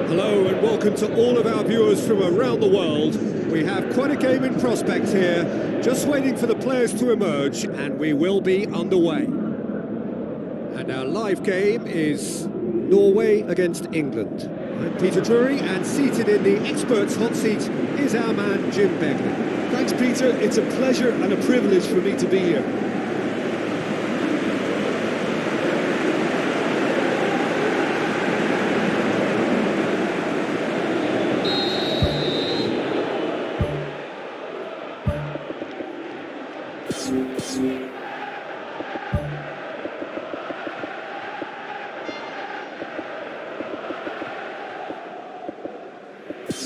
Hello and welcome to all of our viewers from around the world. We have quite a game in prospect here, just waiting for the players to emerge, and we will be underway. And our live game is Norway against England. I'm Peter Drury, and seated in the experts' hot seat is our man Jim Begley. Thanks, Peter. It's a pleasure and a privilege for me to be here. So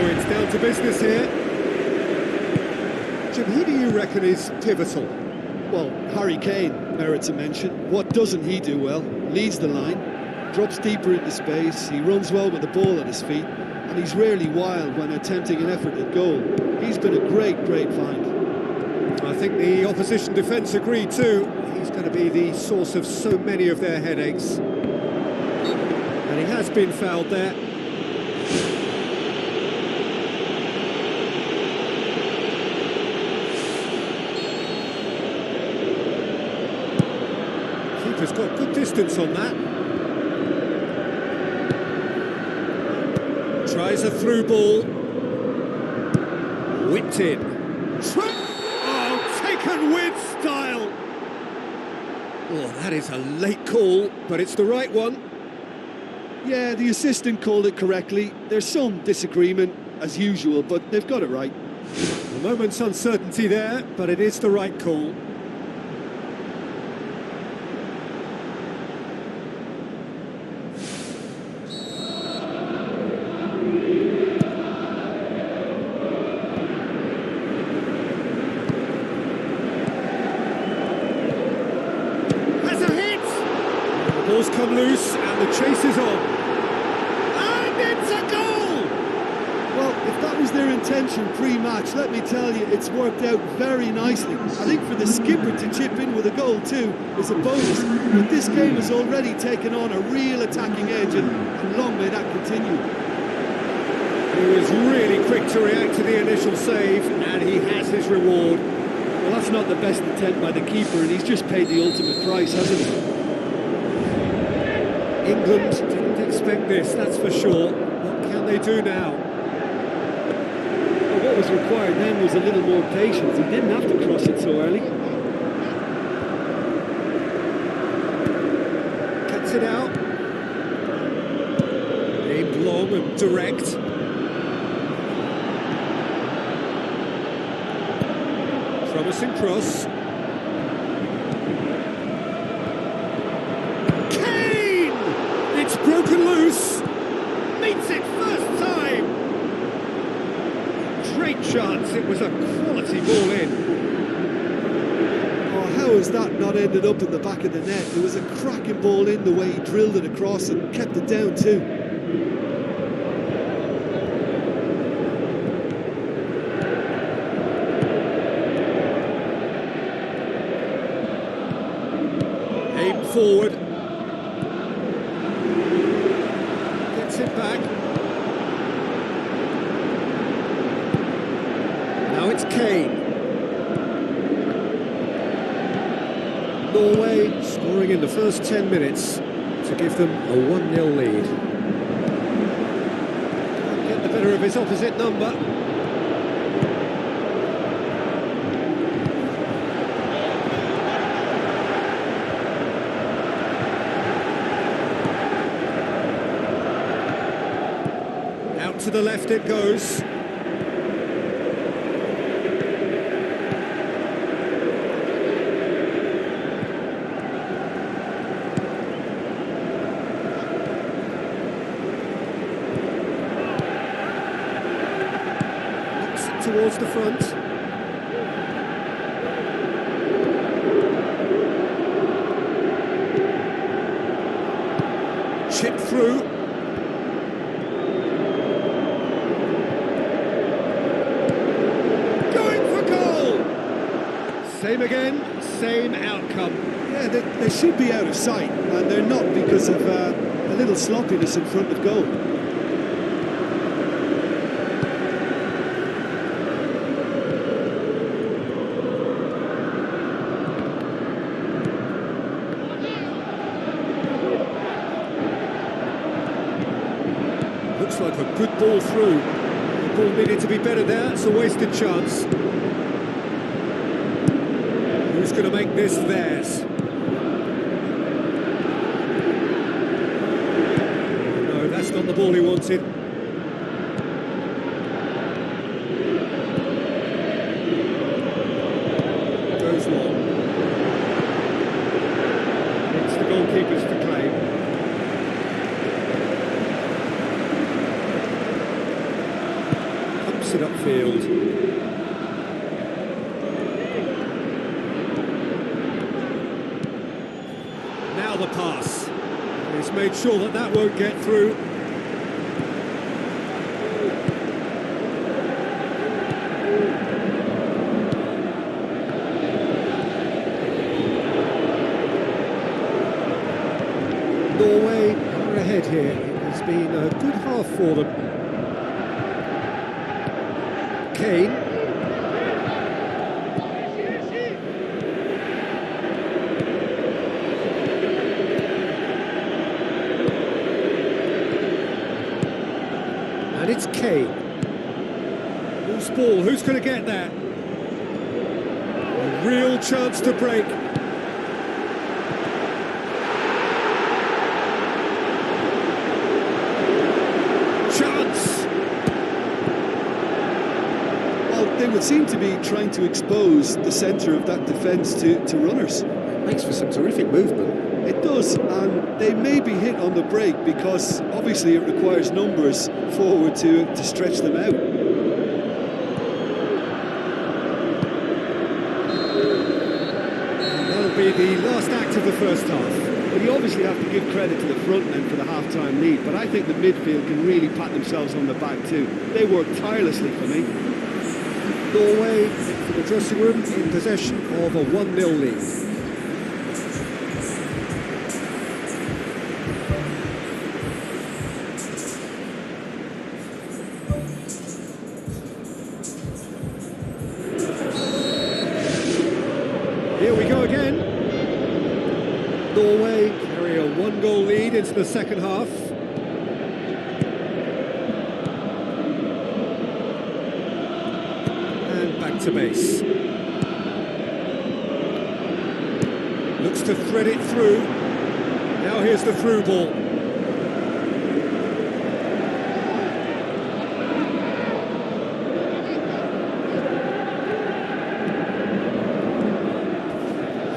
it's down to business here. Jim, who do you reckon is pivotal? Well, Harry Kane merits a mention. What doesn't he do well? Leads the line, drops deeper into space, he runs well with the ball at his feet, and he's rarely wild when attempting an effort at goal. He's been a great find. I think the opposition defence agree too. He's going to be the source of so many of their headaches. And he has been fouled there. Keeper's got good distance on that. Tries a through ball. Whipped in. Oh, taken with style. Oh, that is a late call, but it's the right one. Yeah, the assistant called it correctly. There's some disagreement, as usual, but they've got it right. A moment's uncertainty there, but it is the right call. The ball's come loose and the chase is on. And it's a goal! Well, if that was their intention pre-match, let me tell you, it's worked out very nicely. I think for the skipper to chip in with a goal too is a bonus. But this game has already taken on a real attacking edge, and long may that continue. He was really quick to react to the initial save, and he has his reward. Well, that's not the best intent by the keeper, and he's just paid the ultimate price, hasn't he? England didn't expect this, that's for sure. What can they do now? Well, what was required then was a little more patience. He didn't have to cross it so early. Cuts it out. Aimed long and direct. Promising cross. It's broken loose, meets it first time. Great chance, it was a quality ball in. Oh, how has that not ended up in the back of the net? It was a cracking ball in the way he drilled it across and kept it down too. Aimed forward. It back. Now it's Kane. Norway scoring in the first 10 minutes to give them a 1-0 lead. Can't get the better of his opposite number. To the left it goes. towards the front. Chip through. Going for goal! Same again, same outcome. Yeah, they should be out of sight, and they're not because of a little sloppiness in front of goal. Looks like a good ball through. The ball needed to be better there, it's a wasted chance. Who's going to make this theirs? No, that's not the ball he wanted. Goes long. It's the goalkeeper's to claim. Pumps it upfield. Now the pass. He's made sure that that won't get through. Norway are ahead here. It has been a good half for them. Kane. And it's Kane. Loose ball, who's going to get that? A real chance to break. Chance! Well, they would seem to be trying to expose the centre of that defence to runners. Makes for some terrific movement. It does, and they may be hit on the break because obviously it requires numbers forward to stretch them out. And that'll be the last act of the first half. But you obviously have to give credit to the front men for the half-time lead, but I think the midfield can really pat themselves on the back too. They work tirelessly for me. Norway, for the dressing room, in possession of a 1-0 lead. Here we go again. Norway carry a 1-goal lead into the second half. And back to base. Looks to thread it through. Now here's the through ball.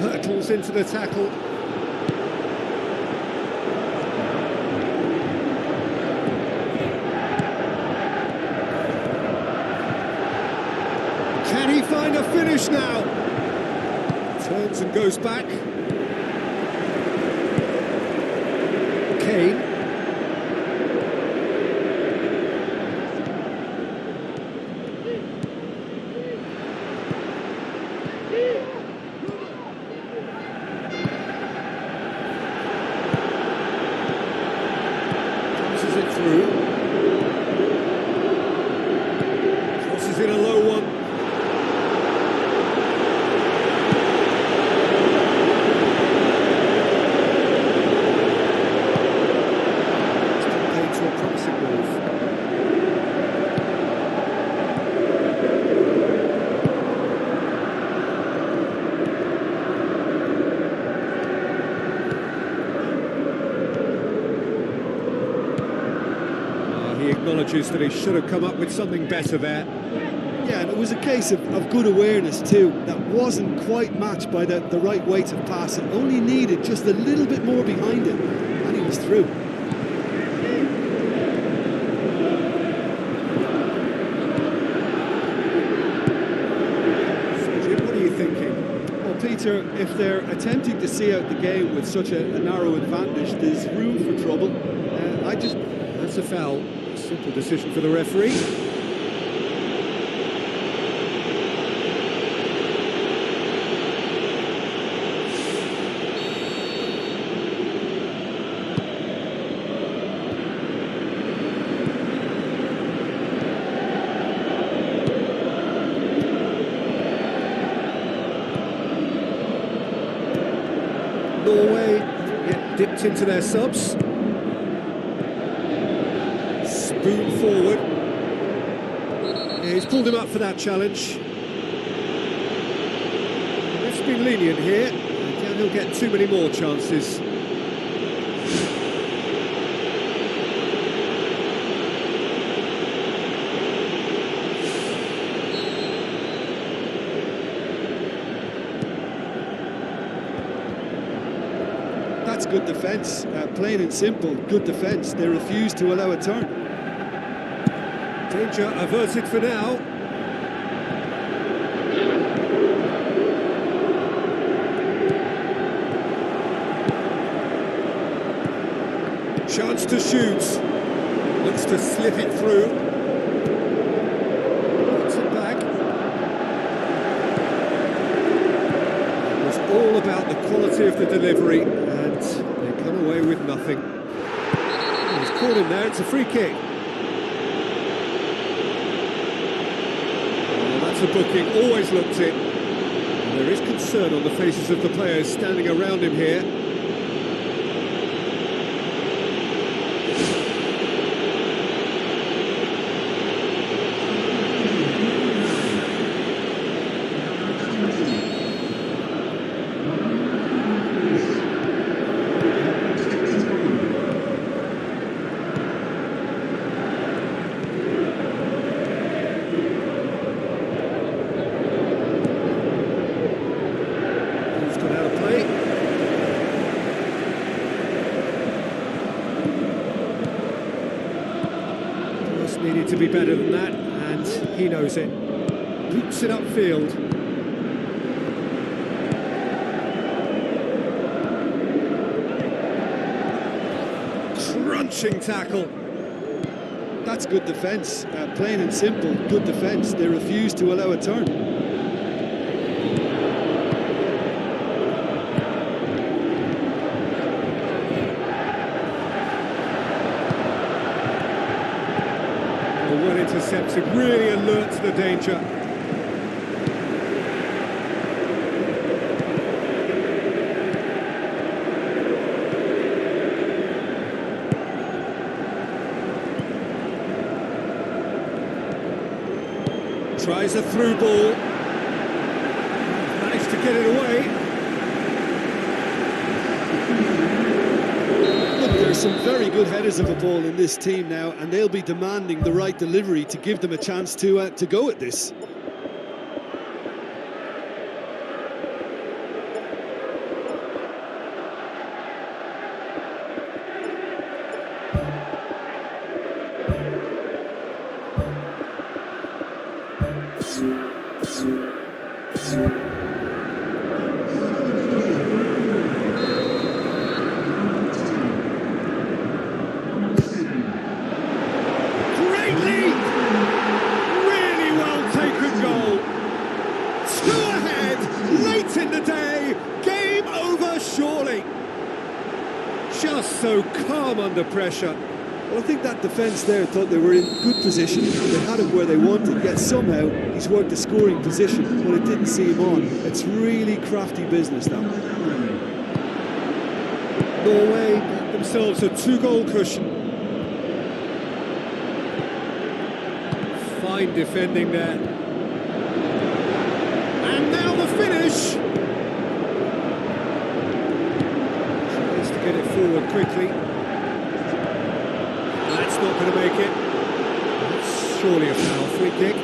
Hurtles into the tackle. Can he find a finish now? Turns and goes back. Kane. Crosses it through. Crosses in a low one. To a promising move. He acknowledges that he should have come up with something better there. Yeah, and it was a case of good awareness too. That wasn't quite matched by the right weight of pass. It only needed just a little bit more behind it, and he was through. pressure, if they're attempting to see out the game with such a narrow advantage, there's room for trouble. That's a foul. Simple decision for the referee. Norway get dipped into their subs. Spoon forward. Yeah, he's pulled him up for that challenge. It's been lenient here. I doubt he'll get too many more chances. That's good defence, plain and simple, good defence. They refuse to allow a turn. Danger averted for now. Chance to shoot. Looks to slip it through. Puts it back. It was all about the quality of the delivery, and they come away with nothing. He's caught him there, it's a free kick. Oh, that's a booking, always looked it. And there is concern on the faces of the players standing around him here. Needed to be better than that, and he knows it. Boots it upfield. Crunching tackle. That's good defence, plain and simple, good defence. They refuse to allow a turn. Well intercepted, really alert to the danger. Tries a through ball. Managed to get it away. There's some very good headers of a ball in this team now, and they'll be demanding the right delivery to give them a chance to go at this. Just so calm under pressure. Well, I think that defence there thought they were in good position. They had it where they wanted, yet somehow he's worked the scoring position when it didn't see him on. It's really crafty business, that. Norway themselves a 2-goal cushion. Fine defending there. And now the finish. Get it forward quickly. That's not going to make it. That's surely a foul. Free kick.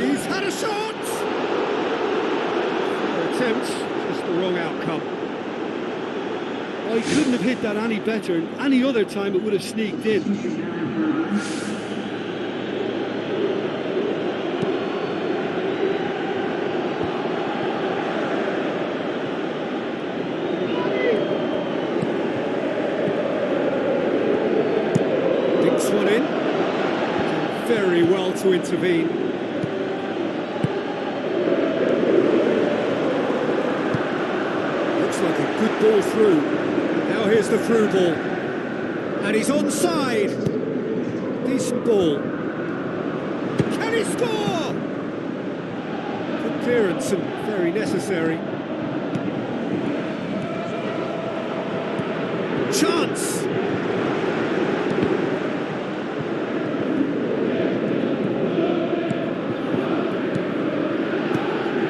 He's had a shot! Attempt, just the wrong outcome. Oh, he couldn't have hit that any better, and any other time it would have sneaked in. Dinks one in. Done very well to intervene. Looks like a good ball through. Now here's the through ball. And he's onside. Decent ball. Can he score? Good clearance and very necessary. Chance!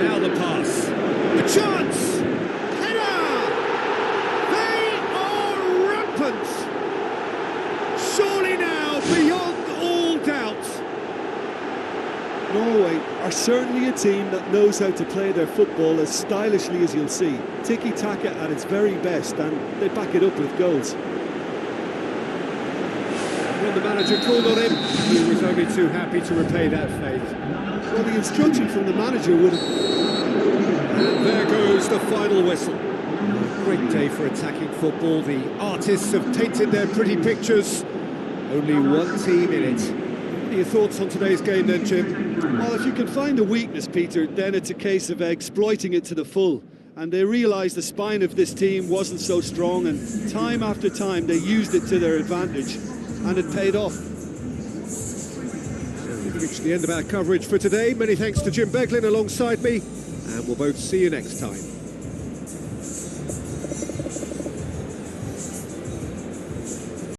Now the pass. A chance! Header! They are rampant! Surely now, beyond all doubt. Norway are certainly a team that knows how to play their football as stylishly as you'll see. Tiki-taka at its very best, and they back it up with goals. When the manager called on him, he was only too happy to repay that fate. Well, the instruction from the manager would have... And there goes the final whistle. Great day for attacking football. The artists have painted their pretty pictures. Only one team in it. What are your thoughts on today's game then, Jim? Well, if you can find a weakness, Peter, then it's a case of exploiting it to the full. And they realised the spine of this team wasn't so strong, and time after time they used it to their advantage, and it paid off. So we've reached the end of our coverage for today. Many thanks to Jim Beglin alongside me, and we'll both see you next time.